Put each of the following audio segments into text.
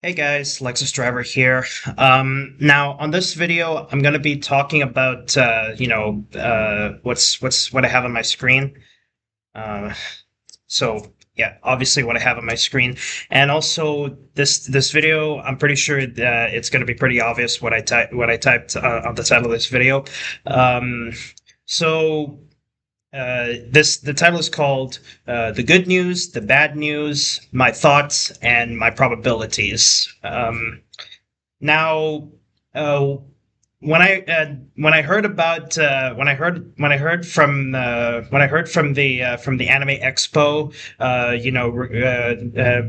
Hey guys, Lexus Driver here. Now on this video, I'm gonna be talking about what I have on my screen. Uh, so yeah, obviously what I have on my screen, and also this video, I'm pretty sure that it's gonna be pretty obvious what I typed on the title of this video. Um, so this the title is called "The Good News, the Bad News, My Thoughts, and My Probabilities." Now, uh, when I heard about when I heard from the Anime Expo,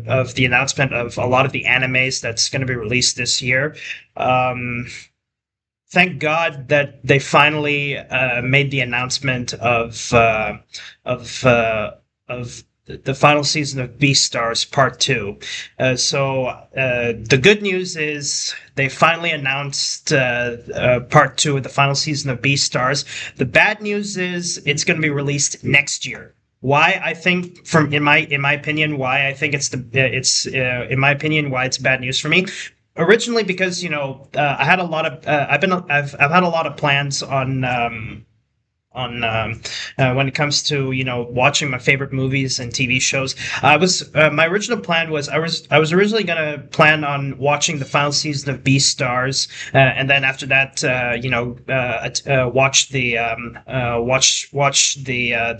of the announcement of a lot of the animes that's going to be released this year. Um, Thank God that they finally made the announcement of of the final season of Beastars Part Two. The good news is they finally announced Part Two of the final season of Beastars. The bad news is it's going to be released next year. Why I think, from in my opinion, why I think it's in my opinion why it's bad news for me. Originally, because I had a lot of I've had a lot of plans on when it comes to watching my favorite movies and TV shows. I was My original plan was I was originally gonna plan on watching the final season of Beastars, and then after that, watch the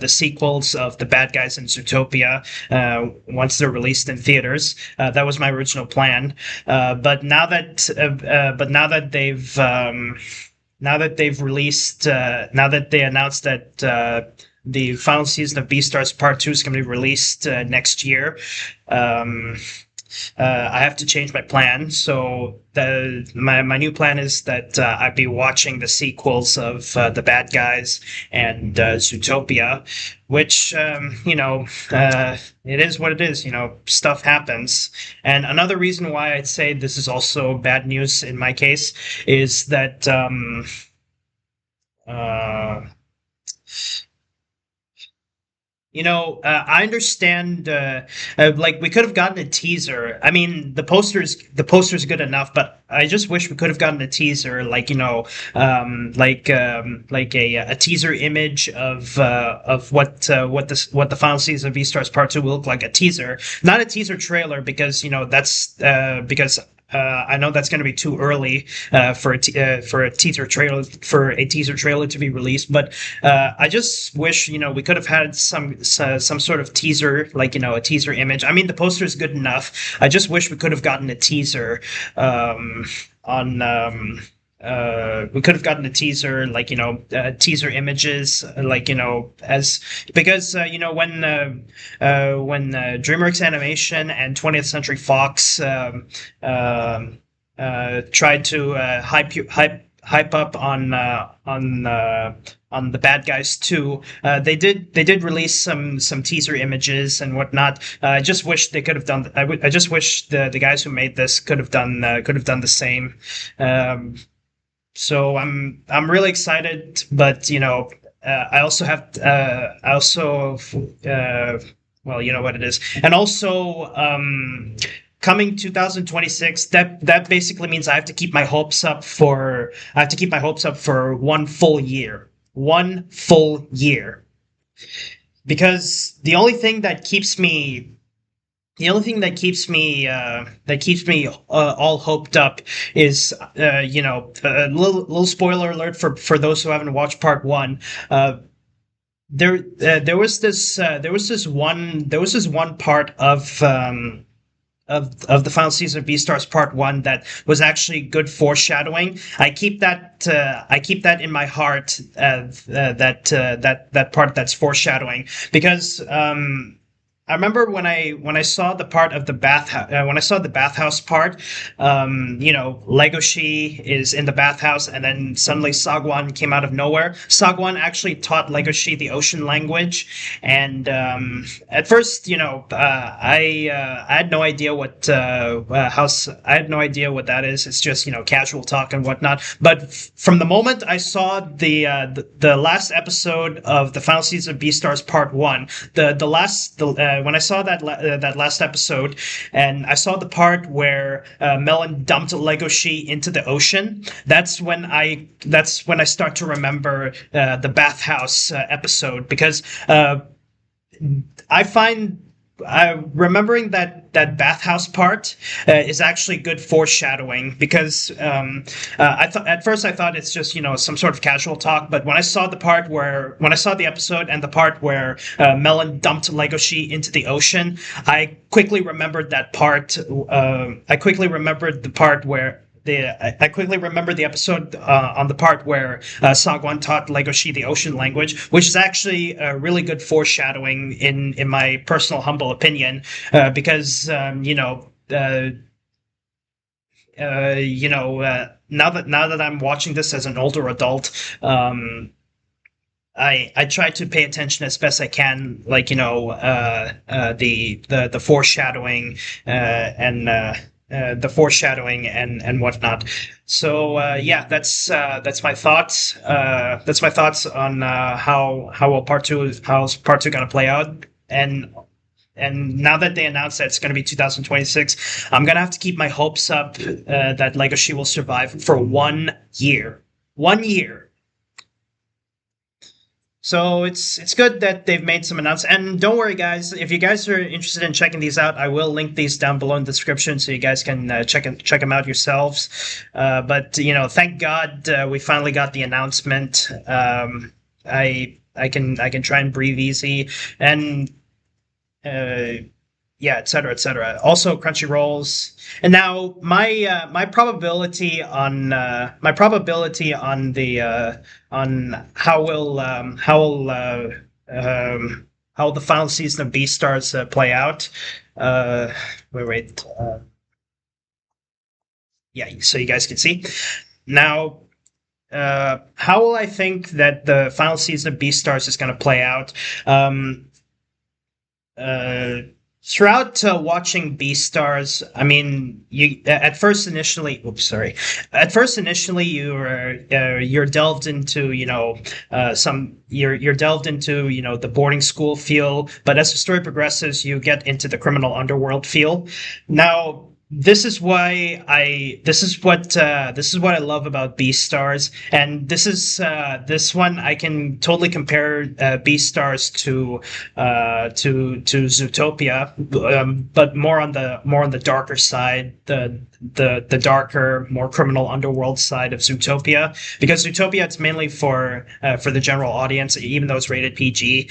sequels of the bad guys in Zootopia once they're released in theaters. That was my original plan. But now that they've released, now that they announced that the final season of Beastars Part Two is going to be released next year, um, I have to change my plan. So my new plan is that I'd be watching the sequels of the Bad Guys and Zootopia, which it is what it is. Stuff happens. And another reason why I'd say this is also bad news in my case is that uh, I understand. Like, we could have gotten a teaser. I mean, the poster's good enough, but I just wish we could have gotten a teaser, like like a teaser image of what the final season of Beastars Part Two will look like. A teaser, not a teaser trailer, because that's because. I know that's going to be too early for a teaser trailer to be released, but I just wish we could have had some sort of teaser, like a teaser image. I mean, the poster is good enough. I just wish we could have gotten a teaser on. We could have gotten a teaser, like teaser images, like as because when DreamWorks Animation and 20th Century Fox tried to hype up on the Bad Guys 2. They did release some teaser images and whatnot. I just wish they could have done. I just wish the guys who made this could have done the same. So I'm really excited, but I also have I also well, you know what it is, and also coming 2026, that basically means I have to keep my hopes up for one full year, because the only thing that keeps me all hoped up is a little spoiler alert for those who haven't watched part one. There was this one part of the final season of Beastars Part One that was actually good foreshadowing. I keep that in my heart. That part that's foreshadowing, because I remember when I saw the part of the when I saw the bathhouse part. Legoshi is in the bathhouse, and then suddenly Sagwan came out of nowhere. Sagwan actually taught Legoshi the ocean language, and at first, I had no idea what I had no idea what that is. It's just casual talk and whatnot. But from the moment I saw the last episode of the final season of Beastars Part One, the last when I saw that last episode, and I saw the part where Melon dumped Lego She into the ocean. That's when I start to remember the bathhouse episode, because I find remembering that bathhouse part is actually good foreshadowing, because I thought at first I thought it's just some sort of casual talk, but when I saw the episode and the part where Melon dumped Lego She into the ocean, I quickly remembered that part. I quickly remembered the part where. I quickly remember the episode on the part where Sagwan taught Lego She the ocean language, which is actually really good foreshadowing in my personal humble opinion, because now that I'm watching this as an older adult, I try to pay attention as best I can, like the foreshadowing the foreshadowing and whatnot. So yeah, that's my thoughts. That's my thoughts on how's part two gonna play out. And now that they announced that it's going to be 2026, I'm going to have to keep my hopes up that Lego She will survive for 1 year. 1 year. So it's good that they've made some announcements. And don't worry, guys. If you guys are interested in checking these out, I will link these down below in the description so you guys can check them out yourselves. But thank God we finally got the announcement. I can try and breathe easy, and yeah, etc., etc. Also, Crunchyrolls. And now my probability on the on how the final season of Beastars play out. Wait. Yeah, so you guys can see now. How will I think that the final season of Beastars is going to play out? Throughout watching Beastars, I mean, at first initially you're delved into you're delved into the boarding school feel, but as the story progresses, you get into the criminal underworld feel. Now, this is what I love about Beastars, and this one I can totally compare Beastars to Zootopia, but more on the darker side, the darker, more criminal underworld side of Zootopia, because Zootopia, it's mainly for the general audience, even though it's rated PG.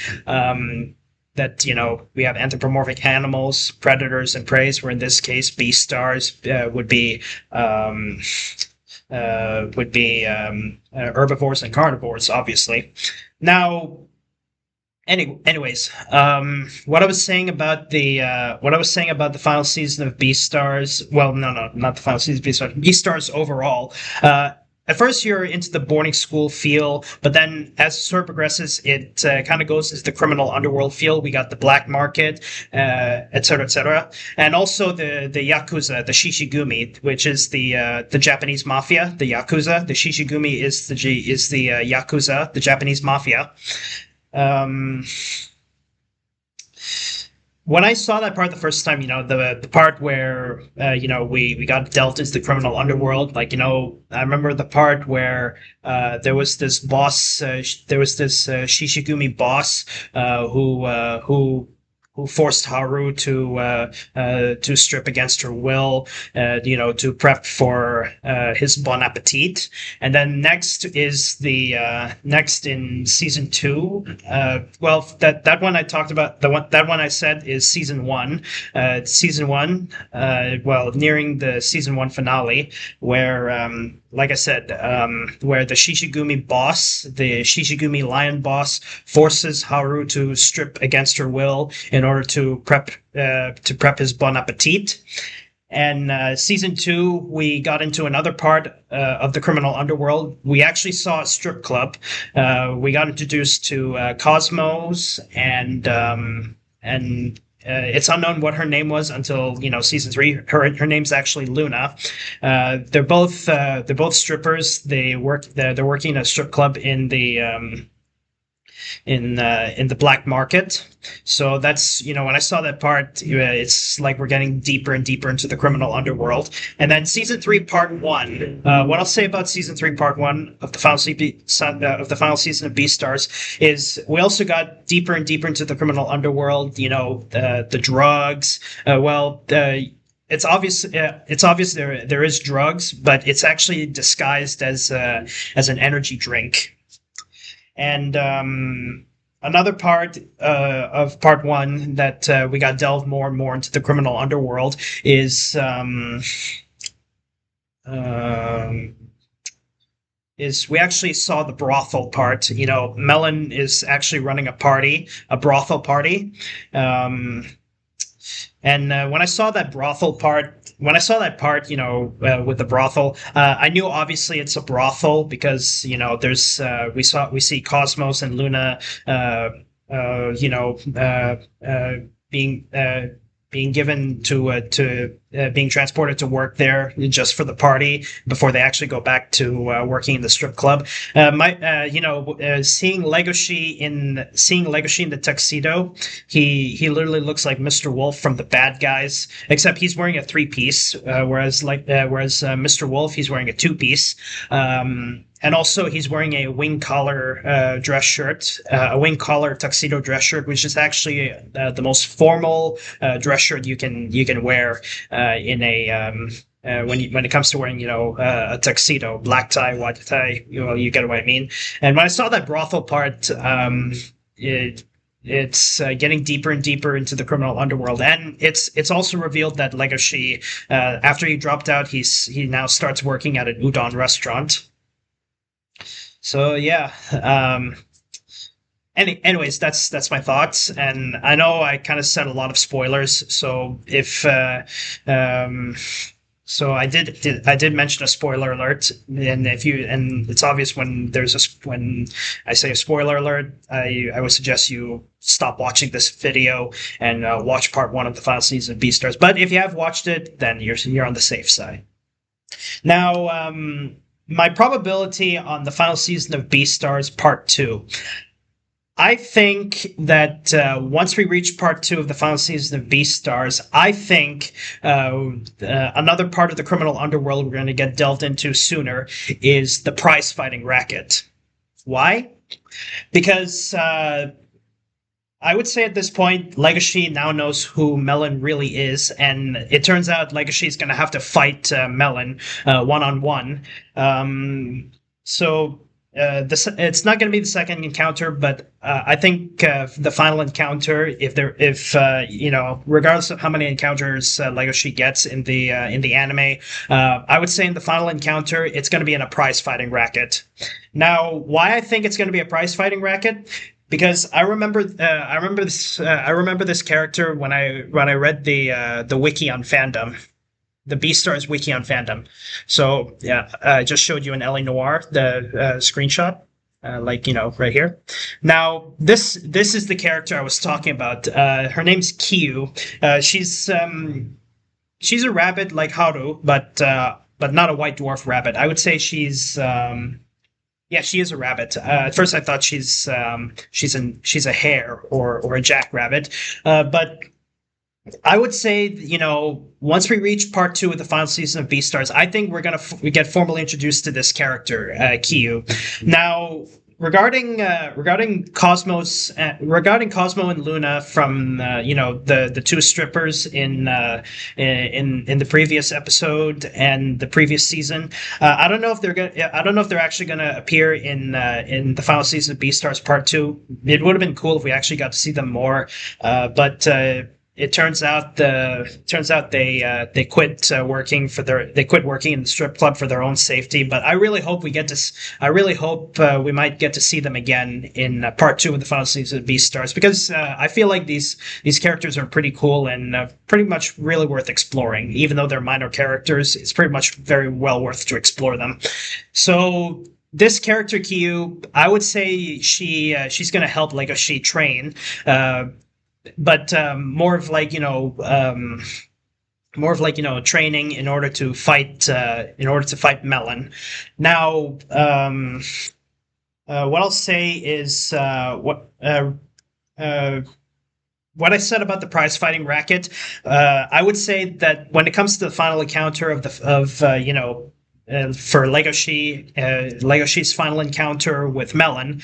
That we have anthropomorphic animals, predators and preys, where in this case Beastars would be herbivores and carnivores, obviously. Now, anyways, what I was saying about the final season of Beastars. Well, no, not the final season of Beastars. Beastars overall. At first, you're into the boarding school feel, but then as the story progresses, it kind of goes into the criminal underworld feel. We got the black market, etc., etc., and also the yakuza, the shishigumi, which is the Japanese mafia. The yakuza, the shishigumi is the yakuza, the Japanese mafia. When I saw that part the first time, the part where we got delved into the criminal underworld, I remember the part where there was this boss, Shishigumi boss, who forced Haru to strip against her will, to prep for his Bon Appetit. And then next is next in season 2. Well, that one I talked about. That one I said is season 1. Season 1. Well, nearing the season 1 finale, where like I said, where the Shishigumi boss, the Shishigumi lion boss, forces Haru to strip against her will in order to prep his Bon Appetit. And season 2, we got into another part of the criminal underworld. We actually saw a strip club. We got introduced to Cosmos, and it's unknown what her name was until season 3. Her name's actually Luna. They're both strippers. They're working a strip club in the in the black market. So that's, when I saw that part, it's like we're getting deeper and deeper into the criminal underworld. And then season three, part one. What I'll say about season three, part one of the final season of Beastars is we also got deeper and deeper into the criminal underworld. The drugs. It's obvious. It's obvious there is drugs, but it's actually disguised as an energy drink. And another part of part one that we got delved more and more into the criminal underworld is we actually saw the brothel part. Melon is actually running a brothel party. And when I saw that part, with the brothel, I knew obviously it's a brothel because there's we see Cosmos and Luna, being given to being transported to work there just for the party before they actually go back to working in the strip club. Seeing Legoshi in the tuxedo, he literally looks like Mr. Wolf from the Bad Guys, except he's wearing a three-piece, whereas Mr. Wolf, he's wearing a two-piece. And also, he's wearing a wing collar dress shirt, a wing collar tuxedo dress shirt, which is actually the most formal dress shirt you can wear in a when it comes to wearing a tuxedo, black tie, white tie. You get what I mean. And when I saw that brothel part, it's getting deeper and deeper into the criminal underworld, and it's also revealed that Legoshi, after he dropped out, he now starts working at an udon restaurant. So yeah. Anyways, that's my thoughts, and I know I kind of said a lot of spoilers. So if so I did mention a spoiler alert, and it's obvious when I say a spoiler alert, I would suggest you stop watching this video and watch part one of the final season of Beastars. But if you have watched it, then you're on the safe side. Now, my probability on the final season of Beastars Part 2. I think that once we reach part two of the final season of Beastars, I think another part of the criminal underworld we're going to get delved into sooner is the prize fighting racket. Why? Because I would say at this point, Legacy now knows who Melon really is, and it turns out Legacy is going to have to fight Melon one-on-one. It's not going to be the second encounter, but I think the final encounter, regardless of how many encounters Legacy gets in the anime, I would say in the final encounter it's going to be in a prize fighting racket. Now, why I think it's going to be a prize fighting racket? Because I remember this character when I read the wiki on fandom. The Beastars wiki on fandom. So yeah, I just showed you an Ellie Noir, the screenshot, right here. Now this is the character I was talking about. Her name's Kiyu. She's a rabbit like Haru, but not a white dwarf rabbit. I would say she's she is a rabbit. At first I thought she's a hare or a jackrabbit, but I would say, once we reach part two of the final season of Beastars, I think we get formally introduced to this character, Kiyu. Now, regarding Cosmo and Luna from the two strippers in the previous episode and the previous season, I don't know if they're actually gonna appear in the final season of Beastars part two. It would have been cool if we actually got to see them more, but. It turns out they quit working in the strip club for their own safety. But I really hope we might get to see them again in part two of the final season of Beastars, because I feel like these characters are pretty cool and pretty much really worth exploring. Even though they're minor characters, it's pretty much very well worth to explore them. So this character Kiyu, I would say she's going to help Legacy train. But more of training in order to fight Melon. Now, what I'll say is uh, what I said about the prize fighting racket. I would say that when it comes to the final encounter of the of for Legoshi, final encounter with Melon,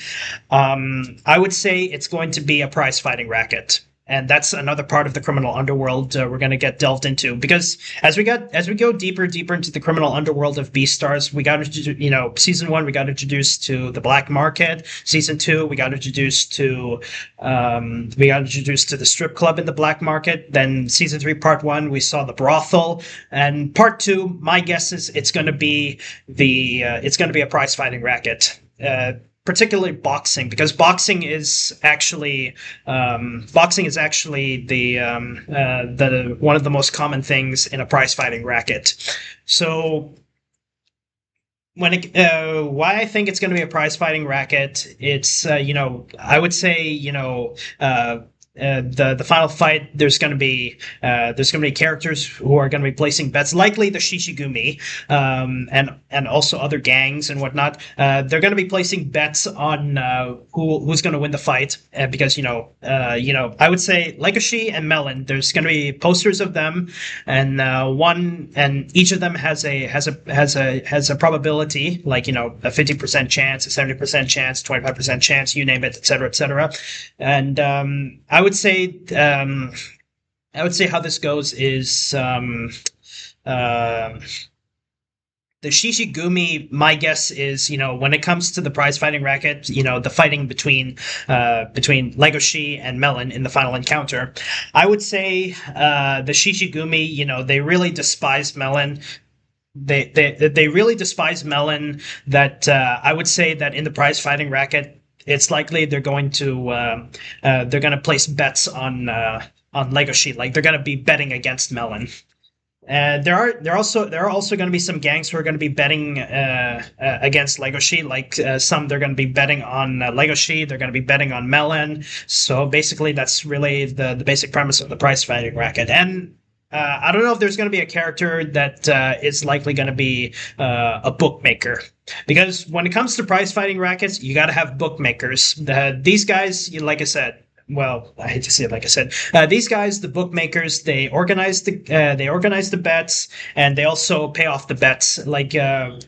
I would say it's going to be a prize fighting racket. And that's another part of the criminal underworld we're going to get delved into, because as we go deeper into the criminal underworld of Beastars, we got season 1 we got introduced to the black market. Season 2 we got introduced to the strip club in the black market. Then season 3 part 1 we saw the brothel, and part 2 my guess is it's going to be a prize fighting racket. Particularly boxing, because boxing is actually the one of the most common things in a prize fighting racket. So why I think it's going to be a prize fighting racket, it's I would say the final fight, there's going to be characters who are going to be placing bets, likely the Shishigumi, and also other gangs and whatnot. They're going to be placing bets on who's going to win the fight, because I would say Legoshi and Melon. There's going to be posters of them, and each of them has a probability, like a 50% chance, a 70% chance, 25% chance, you name it, etc., etc. And I would say how this goes is the Shishigumi. My guess is when it comes to the prize fighting racket, the fighting between Legoshi and Melon in the final encounter, I would say the Shishigumi, they really despise Melon. They really despise Melon. That I would say that in the prize fighting racket, it's likely they're going to place bets on Legoshi. Like they're going to be betting against Melon. There are also going to be some gangs who are going to be betting against Legoshi. Like some, they're going to be betting on Legoshi. They're going to be betting on Melon. So basically, that's really the basic premise of the prize fighting racket. And I don't know if there's going to be a character that is likely going to be a bookmaker. Because when it comes to prize fighting rackets, you got to have bookmakers. These guys, like I said, well, I hate to say it, like I said, these guys, the bookmakers, they organize the bets, and they also pay off the bets. Like they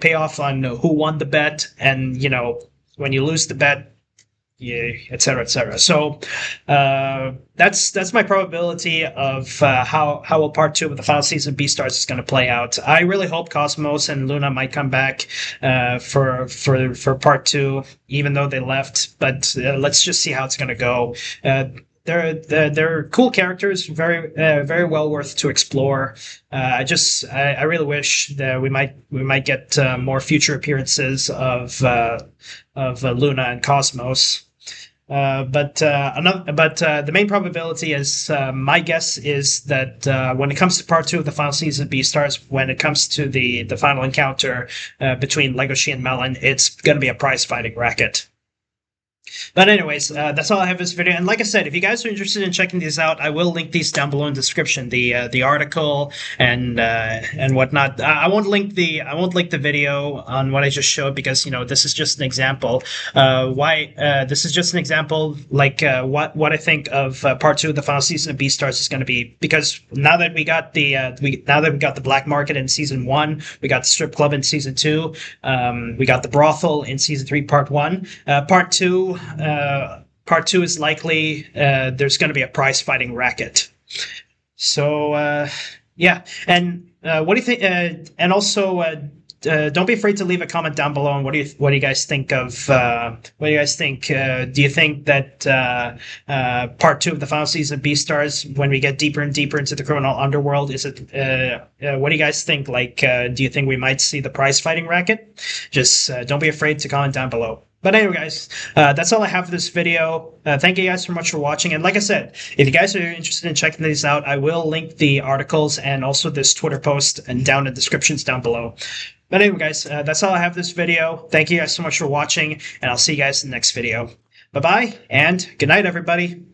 pay off on who won the bet, and when you lose the bet, yeah, et cetera, et cetera. So that's my probability of how part 2 of the final season of Beastars is going to play out. I really hope Cosmos and Luna might come back for part 2, even though they left. But let's just see how it's going to go. They're cool characters, very well worth to explore. I really wish that we might get more future appearances of Luna and Cosmos. But the main probability is my guess is that when it comes to part 2 of the final season of Beastars, when it comes to the final encounter between Legoshi and Melon, it's going to be a prize fighting racket. But anyways, that's all I have for this video. And like I said, if you guys are interested in checking these out, I will link these down below in the description, the article and whatnot. I won't link the video on what I just showed, because this is just an example. This is just an example, like what I think of part 2 of the final season of Beastars is going to be. Because now that we got the black market in season 1, we got the strip club in season 2, we got the brothel in season 3 part 1, part 2. Part 2 is likely there's going to be a prize fighting racket. So yeah, and what do you think? And also, don't be afraid to leave a comment down below on what do you guys think of what do you guys think? Do you think that part 2 of the final season of Beastars, when we get deeper and deeper into the criminal underworld, is it? What do you guys think? Like, do you think we might see the prize fighting racket? Just don't be afraid to comment down below. But anyway, guys, that's all I have for this video. Thank you guys so much for watching. And like I said, if you guys are interested in checking these out, I will link the articles and also this Twitter post and down in the descriptions down below. But anyway, guys, that's all I have for this video. Thank you guys so much for watching, and I'll see you guys in the next video. Bye-bye, and good night, everybody.